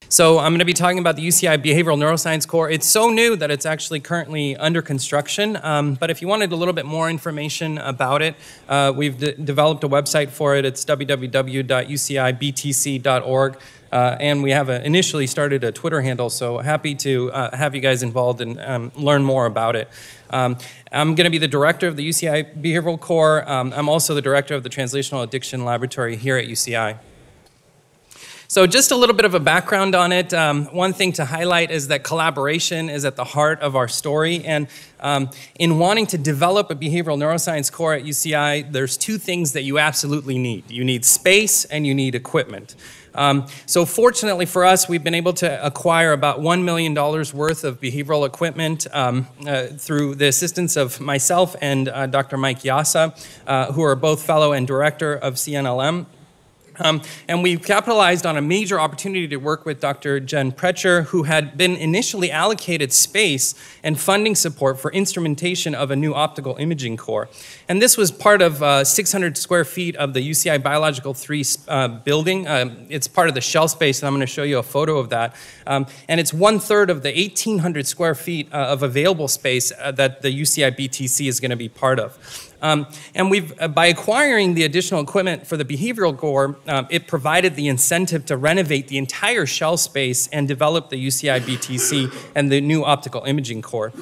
So I'm going to be talking about the UCI Behavioral Neuroscience Core. It's so new that it's actually currently under construction, but if you wanted a little bit more information about it, we've developed a website for it. It's www.ucibtc.org, and we have initially started a Twitter handle, so happy to have you guys involved and learn more about it. I'm going to be the director of the UCI Behavioral Core. I'm also the director of the Translational Addiction Laboratory here at UCI. So just a little bit of a background on it. One thing to highlight is that collaboration is at the heart of our story. And in wanting to develop a behavioral neuroscience core at UCI, there's two things that you absolutely need. You need space and you need equipment. So fortunately for us, we've been able to acquire about $1 million worth of behavioral equipment through the assistance of myself and Dr. Mike Yasa, who are both fellow and director of CNLM. And we've capitalized on a major opportunity to work with Dr. Jen Precher, who had been initially allocated space and funding support for instrumentation of a new optical imaging core. And this was part of 600 square feet of the UCI Biological 3 building. It's part of the shell space, and I'm going to show you a photo of that. And it's 1/3 of the 1,800 square feet of available space that the UCI BTC is going to be part of. And by acquiring the additional equipment for the behavioral core, it provided the incentive to renovate the entire shell space and develop the UCI BTC and the new optical imaging core.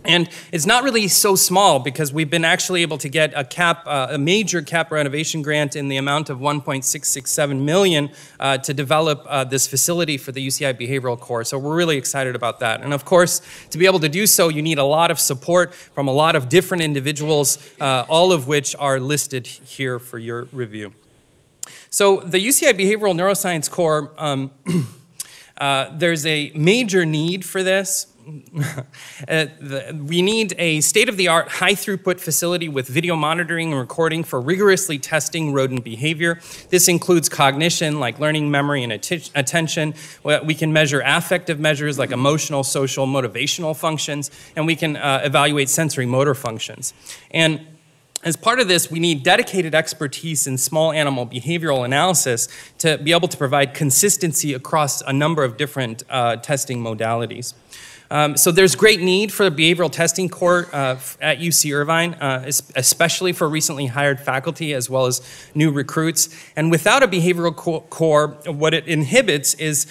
And it's not really so small because we've been actually able to get a major cap renovation grant in the amount of $1.667 million to develop this facility for the UCI Behavioral Core. So we're really excited about that. And of course, to be able to do so, you need a lot of support from a lot of different individuals, all of which are listed here for your review. So the UCI Behavioral Neuroscience Core, there's a major need for this. We need a state-of-the-art, high-throughput facility with video monitoring and recording for rigorously testing rodent behavior. This includes cognition, like learning, memory, and attention. We can measure affective measures like emotional, social, motivational functions, and we can evaluate sensory motor functions. And as part of this, we need dedicated expertise in small animal behavioral analysis to be able to provide consistency across a number of different testing modalities. So there's great need for the behavioral testing core at UC Irvine, especially for recently hired faculty as well as new recruits. And without a behavioral core, what it inhibits is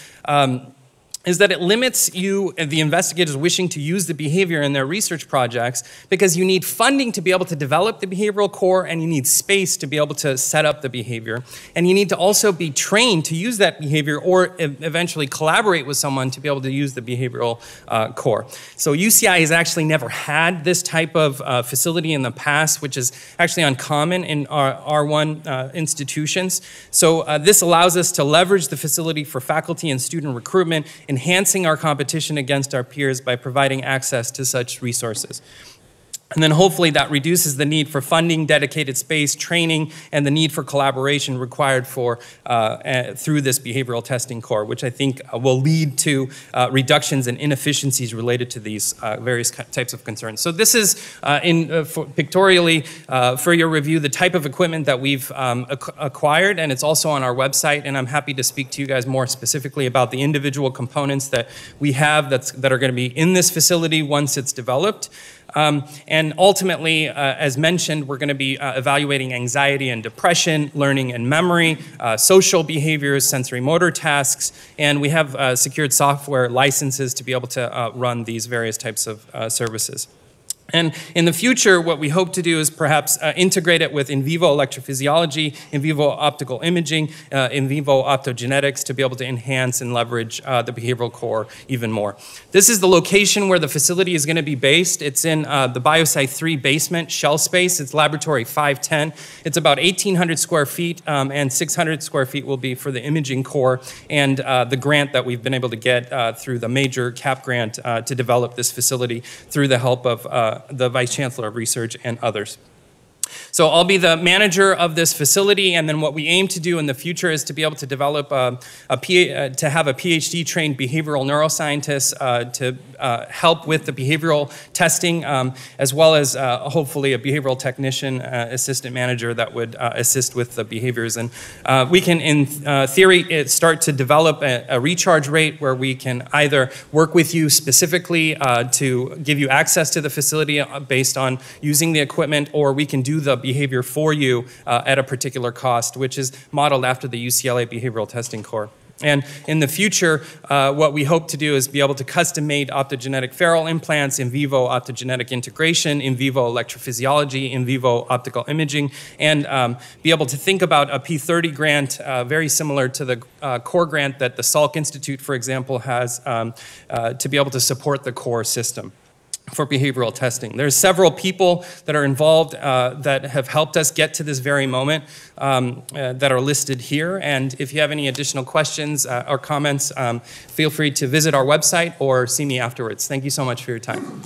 that it limits you, the investigators wishing to use the behavior in their research projects, because you need funding to be able to develop the behavioral core, and you need space to be able to set up the behavior. And you need to also be trained to use that behavior or eventually collaborate with someone to be able to use the behavioral core. So UCI has actually never had this type of facility in the past, which is actually uncommon in our R1 institutions. So this allows us to leverage the facility for faculty and student recruitment, enhancing our competition against our peers by providing access to such resources. And then hopefully that reduces the need for funding, dedicated space, training, and the need for collaboration required for through this behavioral testing core, which I think will lead to reductions in inefficiencies related to these various types of concerns. So this is, pictorially, for your review, the type of equipment that we've acquired, and it's also on our website, and I'm happy to speak to you guys more specifically about the individual components that we have that are going to be in this facility once it's developed. And ultimately, as mentioned, we're going to be evaluating anxiety and depression, learning and memory, social behaviors, sensory motor tasks, and we have secured software licenses to be able to run these various types of services. And in the future, what we hope to do is perhaps integrate it with in vivo electrophysiology, in vivo optical imaging, in vivo optogenetics to be able to enhance and leverage the behavioral core even more. This is the location where the facility is going to be based. It's in the BioSci 3 basement shell space. It's laboratory 510. It's about 1,800 square feet, and 600 square feet will be for the imaging core and the grant that we've been able to get through the major CAP grant to develop this facility through the help of the Vice Chancellor of Research and others. So I'll be the manager of this facility, and then what we aim to do in the future is to be able to develop to have a PhD-trained behavioral neuroscientist to help with the behavioral testing, as well as hopefully a behavioral technician, assistant manager that would assist with the behaviors. And we can, in theory, start to develop a recharge rate where we can either work with you specifically to give you access to the facility based on using the equipment, or we can do the behavior for you at a particular cost, which is modeled after the UCLA Behavioral Testing Core. And in the future, what we hope to do is be able to custom-made optogenetic ferrule implants, in vivo optogenetic integration, in vivo electrophysiology, in vivo optical imaging, and be able to think about a P30 grant very similar to the core grant that the Salk Institute, for example, has to be able to support the core system for behavioral testing. There's several people that are involved that have helped us get to this very moment that are listed here. And if you have any additional questions or comments, feel free to visit our website or see me afterwards. Thank you so much for your time.